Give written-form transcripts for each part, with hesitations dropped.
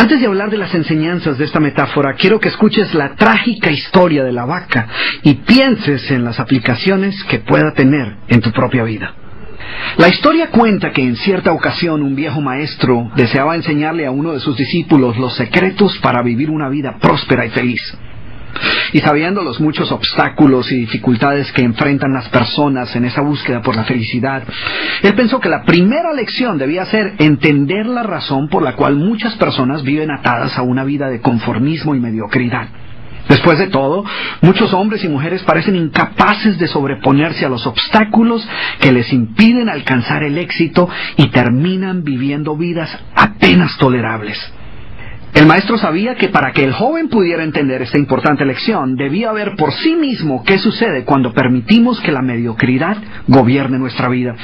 Antes de hablar de las enseñanzas de esta metáfora, quiero que escuches la trágica historia de la vaca y pienses en las aplicaciones que pueda tener en tu propia vida. La historia cuenta que en cierta ocasión un viejo maestro deseaba enseñarle a uno de sus discípulos los secretos para vivir una vida próspera y feliz. Y sabiendo los muchos obstáculos y dificultades que enfrentan las personas en esa búsqueda por la felicidad, él pensó que la primera lección debía ser entender la razón por la cual muchas personas viven atadas a una vida de conformismo y mediocridad. Después de todo, muchos hombres y mujeres parecen incapaces de sobreponerse a los obstáculos que les impiden alcanzar el éxito y terminan viviendo vidas apenas tolerables. El maestro sabía que para que el joven pudiera entender esta importante lección, debía ver por sí mismo qué sucede cuando permitimos que la mediocridad gobierne nuestra vida.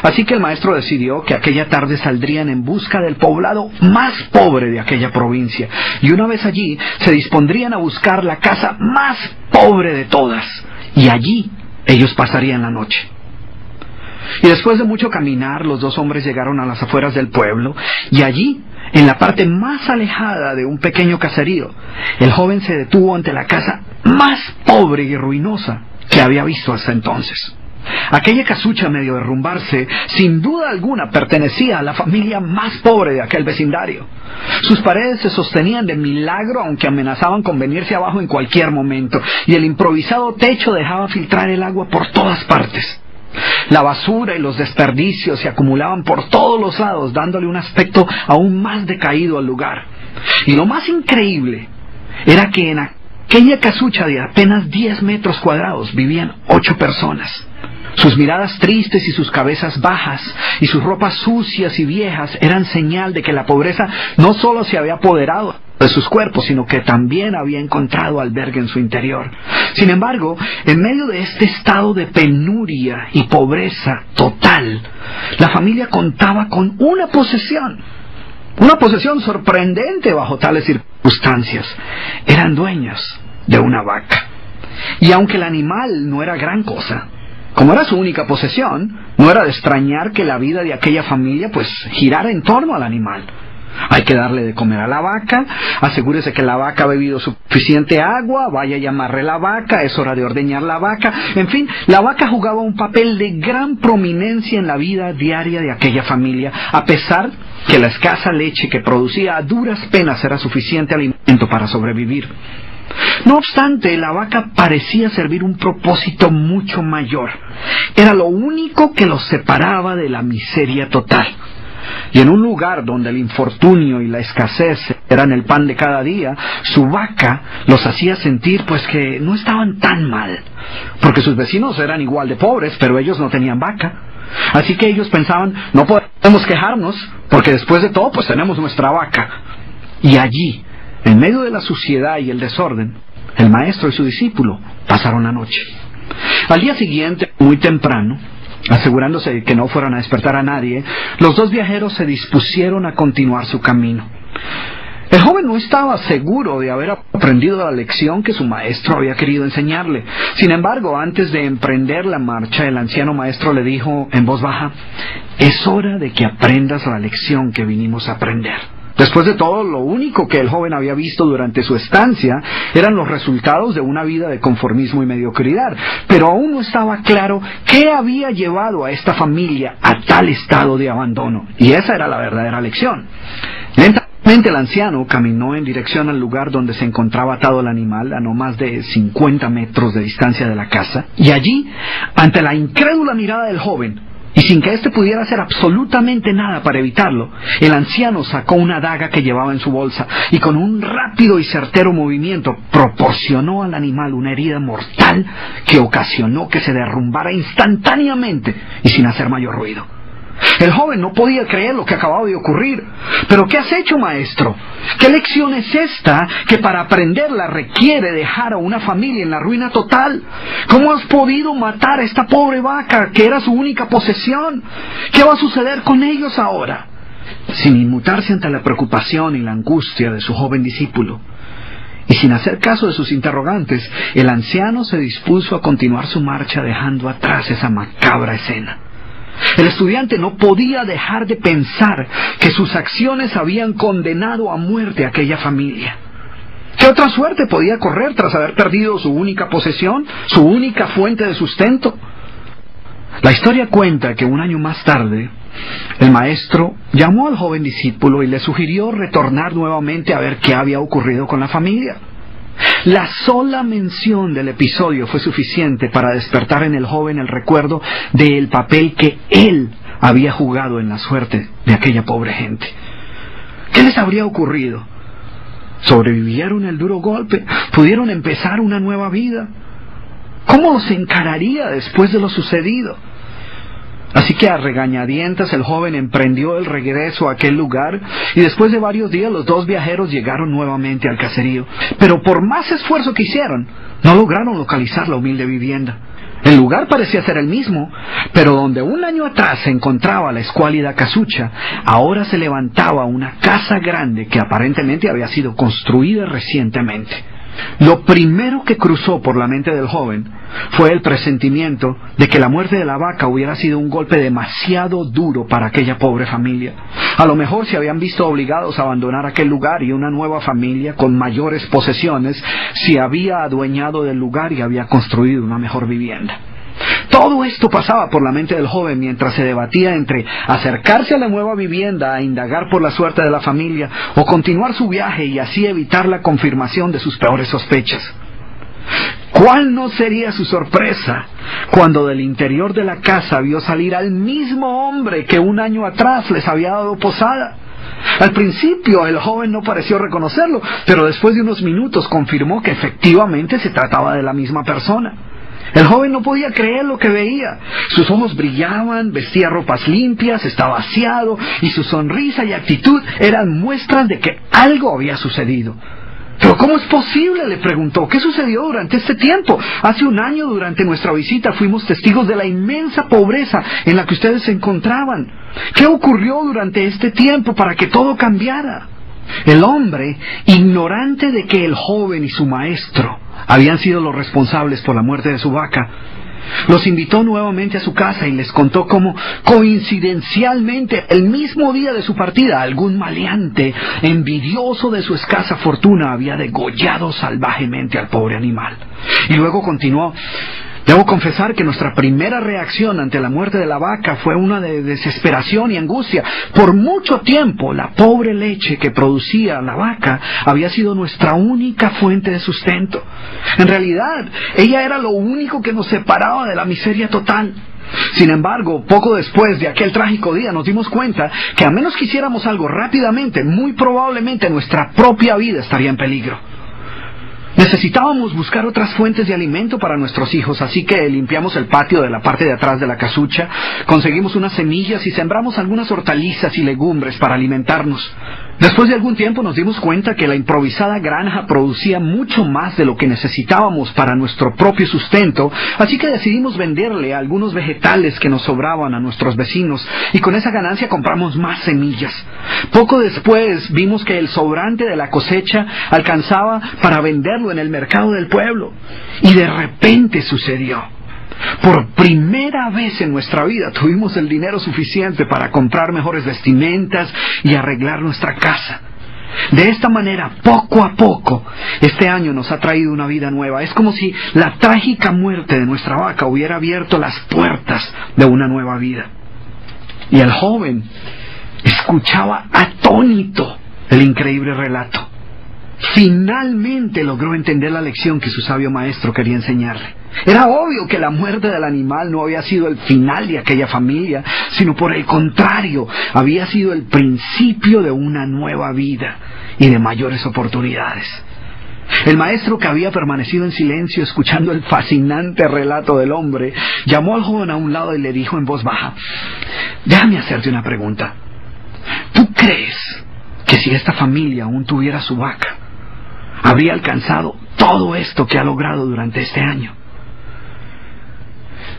Así que el maestro decidió que aquella tarde saldrían en busca del poblado más pobre de aquella provincia, y una vez allí se dispondrían a buscar la casa más pobre de todas, y allí ellos pasarían la noche. Y después de mucho caminar, los dos hombres llegaron a las afueras del pueblo, y allí, en la parte más alejada de un pequeño caserío, el joven se detuvo ante la casa más pobre y ruinosa que había visto hasta entonces. Aquella casucha, medio derrumbarse, sin duda alguna pertenecía a la familia más pobre de aquel vecindario. Sus paredes se sostenían de milagro, aunque amenazaban con venirse abajo en cualquier momento, y el improvisado techo dejaba filtrar el agua por todas partes. La basura y los desperdicios se acumulaban por todos los lados, dándole un aspecto aún más decaído al lugar. Y lo más increíble era que en aquella casucha de apenas 10 metros cuadrados vivían 8 personas. Sus miradas tristes y sus cabezas bajas y sus ropas sucias y viejas eran señal de que la pobreza no solo se había apoderado de sus cuerpos, sino que también había encontrado albergue en su interior. Sin embargo, en medio de este estado de penuria y pobreza total, la familia contaba con una posesión sorprendente bajo tales circunstancias. Eran dueños de una vaca. Y aunque el animal no era gran cosa, como era su única posesión, no era de extrañar que la vida de aquella familia girara en torno al animal. Hay que darle de comer a la vaca, asegúrese que la vaca ha bebido suficiente agua, vaya y amarre la vaca, es hora de ordeñar la vaca. En fin, la vaca jugaba un papel de gran prominencia en la vida diaria de aquella familia, a pesar que la escasa leche que producía a duras penas era suficiente alimento para sobrevivir. No obstante, la vaca parecía servir un propósito mucho mayor. Era lo único que los separaba de la miseria total. Y en un lugar donde el infortunio y la escasez eran el pan de cada día, su vaca los hacía sentir que no estaban tan mal, porque sus vecinos eran igual de pobres, pero ellos no tenían vaca. Así que ellos pensaban, no podemos quejarnos, porque después de todo tenemos nuestra vaca. Y allí, en medio de la suciedad y el desorden, el maestro y su discípulo pasaron la noche. Al día siguiente, muy temprano, asegurándose de que no fueran a despertar a nadie, los dos viajeros se dispusieron a continuar su camino. El joven no estaba seguro de haber aprendido la lección que su maestro había querido enseñarle. Sin embargo, antes de emprender la marcha, el anciano maestro le dijo en voz baja: «Es hora de que aprendas la lección que vinimos a aprender». Después de todo, lo único que el joven había visto durante su estancia eran los resultados de una vida de conformismo y mediocridad, pero aún no estaba claro qué había llevado a esta familia a tal estado de abandono, y esa era la verdadera lección. Lentamente el anciano caminó en dirección al lugar donde se encontraba atado el animal, a no más de 50 metros de distancia de la casa, y allí, ante la incrédula mirada del joven, y sin que éste pudiera hacer absolutamente nada para evitarlo, el anciano sacó una daga que llevaba en su bolsa y con un rápido y certero movimiento proporcionó al animal una herida mortal que ocasionó que se derrumbara instantáneamente y sin hacer mayor ruido. El joven no podía creer lo que acababa de ocurrir. «¿Pero qué has hecho, maestro? ¿Qué lección es esta que para aprenderla requiere dejar a una familia en la ruina total? ¿Cómo has podido matar a esta pobre vaca que era su única posesión? ¿Qué va a suceder con ellos ahora?» Sin inmutarse ante la preocupación y la angustia de su joven discípulo, y sin hacer caso de sus interrogantes, el anciano se dispuso a continuar su marcha dejando atrás esa macabra escena. El estudiante no podía dejar de pensar que sus acciones habían condenado a muerte a aquella familia. ¿Qué otra suerte podía correr tras haber perdido su única posesión, su única fuente de sustento? La historia cuenta que un año más tarde, el maestro llamó al joven discípulo y le sugirió retornar nuevamente a ver qué había ocurrido con la familia. La sola mención del episodio fue suficiente para despertar en el joven el recuerdo del papel que él había jugado en la suerte de aquella pobre gente. ¿Qué les habría ocurrido? ¿Sobrevivieron el duro golpe? ¿Pudieron empezar una nueva vida? ¿Cómo los encararía después de lo sucedido? Así que a regañadientas el joven emprendió el regreso a aquel lugar y después de varios días los dos viajeros llegaron nuevamente al caserío. Pero por más esfuerzo que hicieron, no lograron localizar la humilde vivienda. El lugar parecía ser el mismo, pero donde un año atrás se encontraba la escuálida casucha, ahora se levantaba una casa grande que aparentemente había sido construida recientemente. Lo primero que cruzó por la mente del joven fue el presentimiento de que la muerte de la vaca hubiera sido un golpe demasiado duro para aquella pobre familia. A lo mejor se habían visto obligados a abandonar aquel lugar y una nueva familia con mayores posesiones se había adueñado del lugar y había construido una mejor vivienda. Todo esto pasaba por la mente del joven mientras se debatía entre acercarse a la nueva vivienda a indagar por la suerte de la familia o continuar su viaje y así evitar la confirmación de sus peores sospechas. ¿Cuál no sería su sorpresa cuando del interior de la casa vio salir al mismo hombre que un año atrás les había dado posada? Al principio el joven no pareció reconocerlo, pero después de unos minutos confirmó que efectivamente se trataba de la misma persona. El joven no podía creer lo que veía. Sus ojos brillaban, vestía ropas limpias, estaba aseado y su sonrisa y actitud eran muestras de que algo había sucedido. ¿Pero cómo es posible?, le preguntó. ¿Qué sucedió durante este tiempo? Hace un año, durante nuestra visita, fuimos testigos de la inmensa pobreza en la que ustedes se encontraban. ¿Qué ocurrió durante este tiempo para que todo cambiara? El hombre, ignorante de que el joven y su maestro habían sido los responsables por la muerte de su vaca, los invitó nuevamente a su casa y les contó cómo, coincidencialmente, el mismo día de su partida, algún maleante, envidioso de su escasa fortuna, había degollado salvajemente al pobre animal. Y luego continuó: debo confesar que nuestra primera reacción ante la muerte de la vaca fue una de desesperación y angustia. Por mucho tiempo, la pobre leche que producía la vaca había sido nuestra única fuente de sustento. En realidad, ella era lo único que nos separaba de la miseria total. Sin embargo, poco después de aquel trágico día nos dimos cuenta que a menos que hiciéramos algo rápidamente, muy probablemente nuestra propia vida estaría en peligro. Necesitábamos buscar otras fuentes de alimento para nuestros hijos, así que limpiamos el patio de la parte de atrás de la casucha, conseguimos unas semillas y sembramos algunas hortalizas y legumbres para alimentarnos. Después de algún tiempo nos dimos cuenta que la improvisada granja producía mucho más de lo que necesitábamos para nuestro propio sustento, así que decidimos venderle algunos vegetales que nos sobraban a nuestros vecinos y con esa ganancia compramos más semillas. Poco después vimos que el sobrante de la cosecha alcanzaba para venderlo en el mercado del pueblo y de repente sucedió. Por primera vez en nuestra vida tuvimos el dinero suficiente para comprar mejores vestimentas y arreglar nuestra casa. De esta manera, poco a poco, este año nos ha traído una vida nueva. Es como si la trágica muerte de nuestra vaca hubiera abierto las puertas de una nueva vida. Y el joven escuchaba atónito el increíble relato. Finalmente logró entender la lección que su sabio maestro quería enseñarle. Era obvio que la muerte del animal no había sido el final de aquella familia, sino por el contrario, había sido el principio de una nueva vida y de mayores oportunidades. El maestro, que había permanecido en silencio escuchando el fascinante relato del hombre, llamó al joven a un lado y le dijo en voz baja: déjame hacerte una pregunta. ¿Tú crees que si esta familia aún tuviera su vaca, habría alcanzado todo esto que ha logrado durante este año?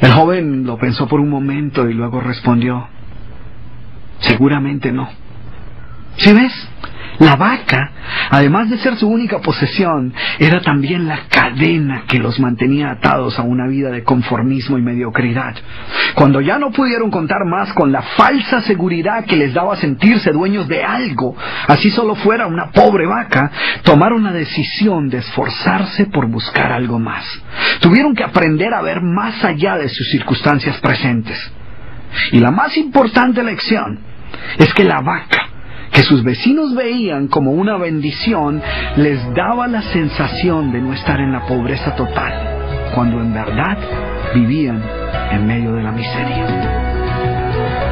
El joven lo pensó por un momento y luego respondió: seguramente no. ¿Sí ves? La vaca, además de ser su única posesión, era también la cadena que los mantenía atados a una vida de conformismo y mediocridad. Cuando ya no pudieron contar más con la falsa seguridad que les daba sentirse dueños de algo, así solo fuera una pobre vaca, tomaron la decisión de esforzarse por buscar algo más. Tuvieron que aprender a ver más allá de sus circunstancias presentes. Y la más importante lección es que la vaca, que sus vecinos veían como una bendición, les daba la sensación de no estar en la pobreza total, cuando en verdad vivían en medio de la miseria.